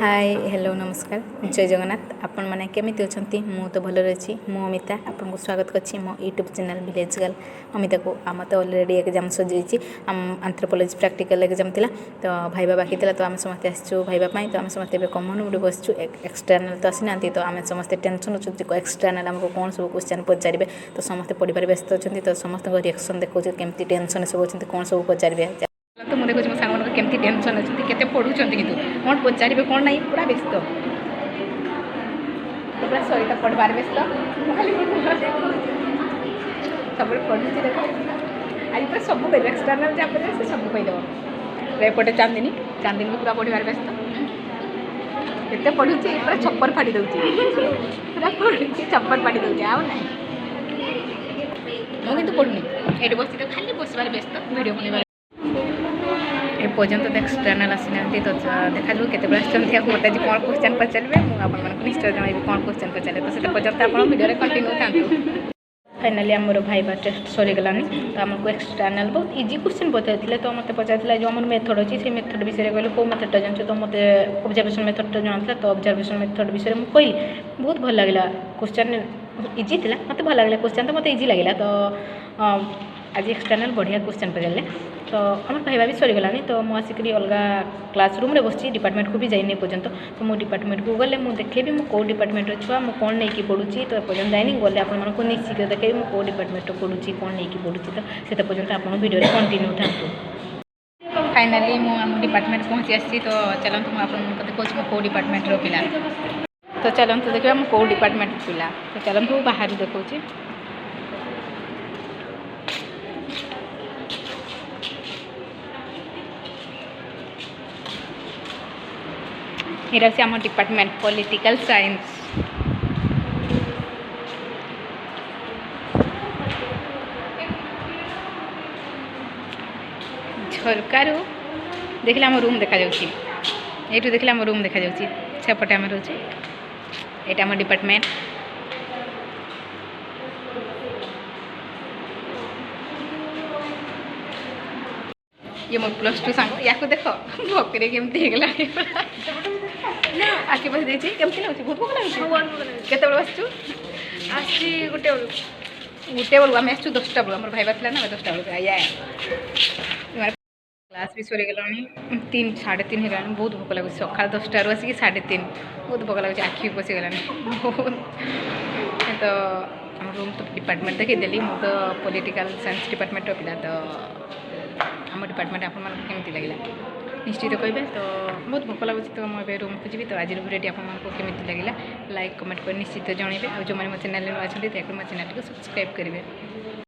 Hi hello नमस्कार जय जगन्नाथ आपण मैंने केमी अच्छा मु तो भल रही मु अमिता आपको स्वागत करछि मो YouTube channel village girl Amita को आम तो अलरेडी एग्जाम सजाई आम एंथ्रोपोलॉजी प्रैक्टिकल एग्जाम थिला तो भाइबा बाकी थिला तो आम समस्ते आसछु भाइबा पाई तो आम समस्ते कमन गुड बसछु एक्सटर्नल तो आसी नांती तो आम समस्ते टेंशन अच्छे एक्सटर्नल आमको कौन सब क्वेश्चन पचारे तो समस्ते पढ़ार व्यस्त अच्छा तो समस्त रिएक्शन देखो केमती टेंशन सब अच्छे कौन सब पचारे तो मुझे देखो मो सांग केमती टेंशन अच्छे केते पढ़ुं कि कौन पचारे कौन ना पूरा व्यस्त पूरा सहित पढ़वार व्यस्त सब पढ़ुची देख आज पूरा सब कह एक्सटर्नल जहाँ पड़े से सब कहीदेव एपटे चांदिनी चांदिनी भी पूरा पढ़वार व्यस्त केते पढ़ुची पूरा छप्पर फाड़ी दूसरी पूरा पढ़ुची छप्पर फाड़ी दूसरी आउ ना मुझे पढ़ुनी ये बस खाली बसबार व्यस्त वीडियो बनवार पर्यंत एक्सटर्नल आसी ना तो देखा जो केते आसते मत आज कौन क्वेश्चन पचारे मुझे निश्चय जनइबी कौन क्वेश्चन पचारे तो से पर्यंत आप वीडियो कंटिन्यू था फाइनाली आमर भाइबा टेस्ट सरीगलानी तो आमको एक्सटर्नल बहुत इजी क्वेश्चन पचार तो मत पचार जो आम मेथड अच्छी से मेथड विषय कहले कौ मेथडटा जानते तो मत ऑब्जर्वेशन मेथडटा जाना तो ऑब्जर्वेशन मेथड विषय मुझे कहली बहुत भल लगे क्वेश्चन इजी थी मत भल लगे क्वेश्चन तो मत इजी लगे तो आज एक्सटर्नल बढ़िया क्वेश्चन पचारे तो आम भाइबा भी सरीगलानी तो मुझे अलग क्लासरूम रे बस डिपार्टमेंट को भी जाइनी पर्यंत तो मो डिपार्टमेंट को गले मुझे देखेबी मो कौ डिपार्टमेंट छुआ मुझे कौन नहीं पढ़ुची तो पर्यटन जाइनी गले आपको निश्चित देखेबी मो कौ डिपार्टमेंट पढ़ुची कौन नहीं पढ़ुची तो से पर्यटन आप वीडियो कंटिन्यू था फाइनाली मुझे डिपार्टमेंट पहुँची आसी तो चलते मुझे देखा मो कौ डिपार्टमेंट पिला तो चलते देखा मो कौ डिपार्टमेंट पिला तो चलते बाहर देखा ये आम डिपार्टमेंट पॉलिटिकल साइंस झरकार देखले आम रूम देखा ये देखले आम रूम देखा सेपटे आम रोचे यहाँ आम डिपार्टमेंट ये मो +2 सांग या देख भक्ति केमती होगला आखि बस देखिए केमती लगे बहुत भोक लगे केत आसचु आसी गोटे बेलू आम आसचु 10टा बेलू आम भाइबा थी ना 10टा बेलू आया क्लास भी सरी गलानी 3 साढ़े 3 होगा बहुत भोक लगे सका 10टा आसिक 3:30 बहुत भोक लगे आखि पशिगलानी तो आम रूम तो डिपार्टमेंट देखीदेली मु तो पॉलिटिकल साइंस डिपार्टमेंट पिला तो आम डिपार्टमेंट आपमती लगे निश्चित कहे तो बहुत भोक लगुच तो मुझे रूम को जी तो आज वीडियो आपको केमी लगे लाइक कमेंट कर निश्चित जनइबे और जो मैंने मो चैनल में अच्छा तो मो चैनल को सब्सक्राइब करेंगे।